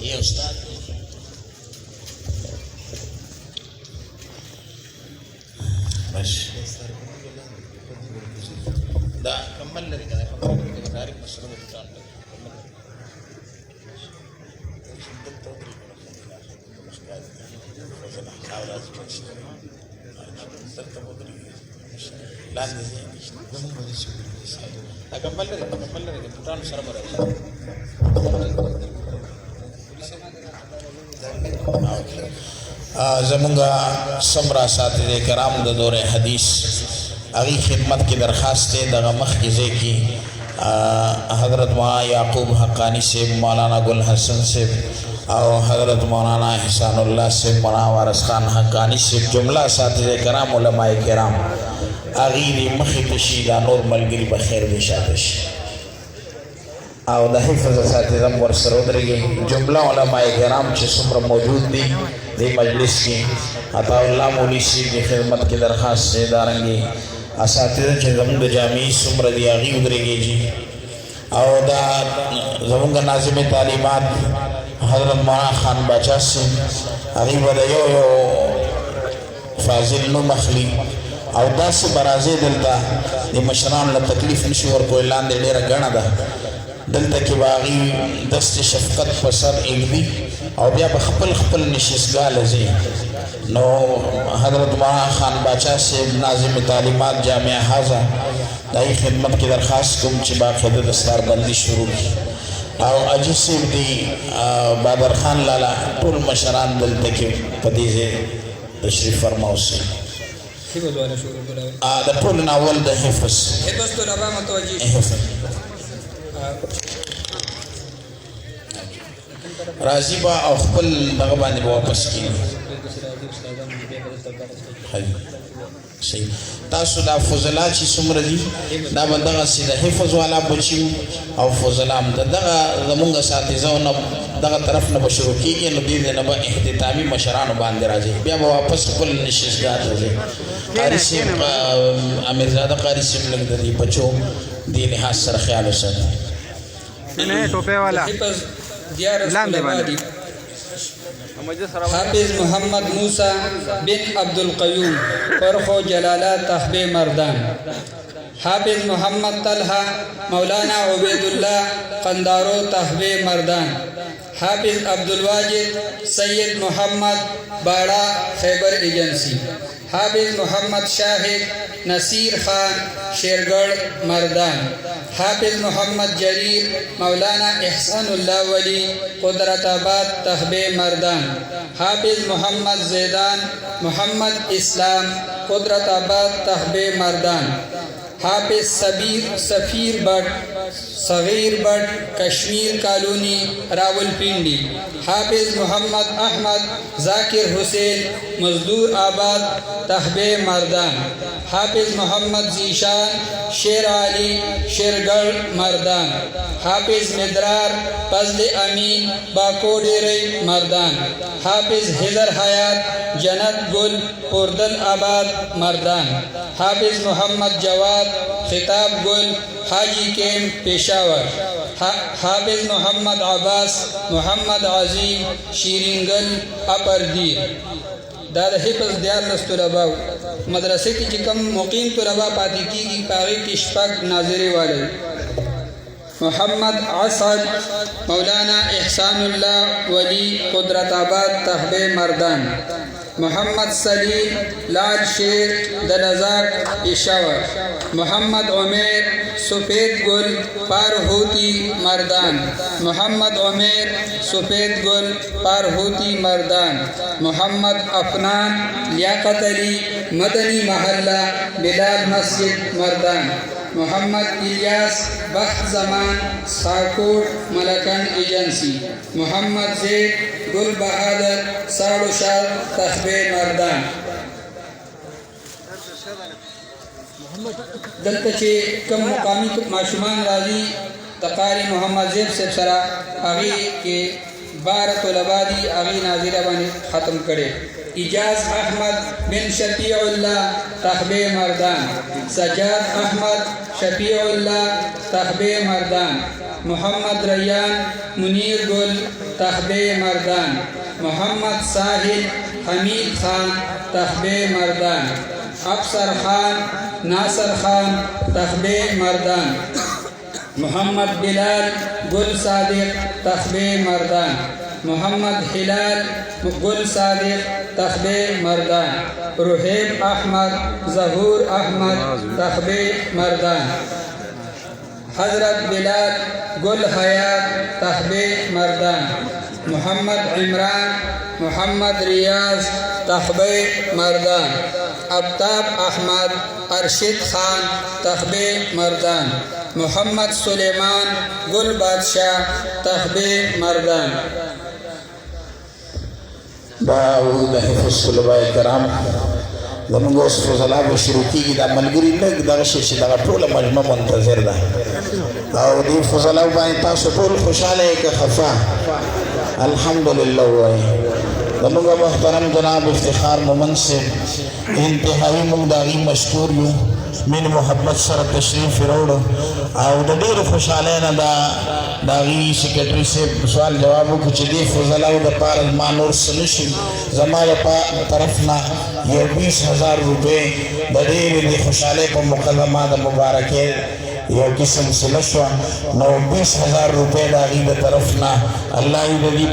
ये उस्ताद बस दा कम्बल लरी కదా కమ్మల్ తారీఖ మసలు ఉంటాడు ज़मुंगा समरा साथी कराम द दौर हदीस अगी खिदमत की दरख्वास्त दगा मखज़े की हज़रत मौलाना याकूब हक्कानी से मौलाना गुल हसन से और हज़रत मौलाना एहसानुल्लाह से मौलाना वारिस खान हक्कानी से जुमला साथी कराम उलमाए किराम अगी मखी तशीदा नूर मलगिरी बखैर बिशादश और द हिफ्ज़ साथी दम वरसरोदरगी जुमला उलमाए किराम चे सुमर मौजूद दी दे मजलिस की अताउल्लाह मौली सी की खिदमत की दरख्वास्त से दारंगी असातिज़ चे ज़मुंग जामी सुमर दी आगी उदरेगी जी और दा ज़मुंग नाज़िम तालीमात हज़रत मौलाना खान बाचा से आगी बदयो यो फाजिल नो मखली और दा से बराजे दलता ये मशरान ला तकलीफ नशी और कोई लान दे डेरा गणा दा दलता की बागी दस्त शफकत पसर एक दी और बिया बखपल खपल निशिसगा लजी नो हज़रत मौलाना खान बाचा से नाज़िम तालीमात जामिया हाजा दाई खिदमत की दरख्वास्त कुम चिबा खिद दस्तार बंदी शुरू की और अजिसिब दी बादर खान लाला टोल मशरान दलता की पदीज़े तशरीफ फरमाओ से द टोल नावल द हिफ्ज़ तो रबा मतवजी राजीबा और खपल भगवान वापस की सही तासुदा फजला ची सुमरदी दा बंदा सीधा हिफ्ज़ वाला बची और फजलाम दगा ज़मुंगा साथी ज़ोन दगा तरफ न बशरू की ये नबी ने नबा इख्तितामी मशरान बांध राजे बिया वापस कुल निशिसगा राजे कारी से अमीरज़ादा कारी से लग दी बच्चों दी लिहाज सर ख्याल सर नहीं टोपे वाला हाफिज मोहम्मद मूसा बिन अब्दुल क़य्यूम फ़र्ख़ो जलाला तहबे मर्दान हाफिज मोहम्मद तलहा मौलाना उबैदुल्लाह कंदारो तहबे मर्दान हाफिज अब्दुल वाजिद सैयद मोहम्मद बाड़ा खैबर एजेंसी हाफिज मोहम्मद शाहिद नसीर खान शेरगढ़ मर्दान हाफिज मोहम्मद जरीर मौलाना एहसानुल्लाह वली कुदरताबाद तहबे मर्दान हाफिज मोहम्मद जैदान मोहम्मद इस्लाम कुदरताबाद तहबे मर्दान हाफिज सफ़ीर भट्ट सग़ीर भट्ट कश्मीर कॉलोनी रावलपिंडी हाफिज मोहम्मद अहमद जाकिर हुसैन मजदूर आबाद तहबे मर्दान हाफिज मोहम्मद जीशान शेर अली शेरगढ़ मर्दान हाफिज मिदरार फजल अमीन बाकोडेरे मर्दान हाफिज हिदर हयात जन्नत गुल पुरदल आबाद मर्दान हाफिज मोहम्मद जवाद खिताब गुल हाजी केम पेशावर हाफिज मोहम्मद अब्बास मोहम्मद अजीम शीरिंगल अपरदीर दादा हिफ्ज़ दियार लस्तुलबाव मदरसे की जिकम मुकीम तुलबा पाती की पागी की शपक नाजरे वाले मोहम्मद असद मौलाना एहसानुल्लाह वली कुदरताबाद तहबे मर्दान मोहम्मद सलीम लाल शेर दलजाक पेशावर मोहम्मद उमेर सफ़ेद गुल पारहूती मर्दान मोहम्मद उमेर सफ़ेद गुल पारहूती मर्दान मोहम्मद अफनान लियाकत अली मदनी महल्ला बिलाल मस्जिद मर्दान मोहम्मद इलियास बख्त जमान साकोट मलकन एजेंसी मोहम्मद ज़ैद गुल बहादुर साड़ोशाल तहबे मर्दान दलतचे कम मुकामी माशुमान राजी तकारी मोहम्मद ज़ैद से सरा अगी के 12 तलबादी अगी नाजिरा बने ख़त्म करे इजाज़ अहमद बिन शफीउल्लाह तहबे मर्दान सजाद अहमद शफीउल्लाह तहबे मर्दान मोहम्मद रैयान मुनीर गुल तहबे मर्दान, मोहम्मद साहिल हमीद खान तहबे मर्दान, अफसर खान नासर खान तहबे मर्दान, मोहम्मद बिलाल गुल सादिक तहबे मर्दान, मोहम्मद हिलाल गुल सादिक तहबे मर्दान, रुहेब अहमद जहूर अहमद तहबे मर्दान, हजरत बिलाल गुल हयात तहबे मर्दान, मोहम्मद इमरान मोहम्मद रियाज तहबे मर्दान, अब्ताब अहमद अरशिद खान तहबे मर्दान, मोहम्मद सुलेमान गुल बादशाह तहबे मर्दान। दाऊद हिफ्ज़ुल कराम زمونږ اوس فضلا به شروع کېږي دا ملګري لږ دغه شی چې دغه ټوله مجمع منتظر ده او دې فضلاو باندې تاسو ټول خوشحاله یې که خفه الحمدلله ووایي زمونږ محترم جناب افتخار مومند صاحب انتهایي موږ د هغې مشکور یو مین محبت سره تشریف راوړو او د ډېرو خوشحالۍ نه د هغې سیکرټري صاحب سوال جواب وکړو چې دې فضلاو دپاره زما نور څه نه شي زما د طرف نه یو 20,000 روپۍ د ډېرې د خوشحالۍ په مقدمه د مبارکۍ یو قسم صله شوه نو 20,000 روپۍ د هغې د طرف نه الله یې د دې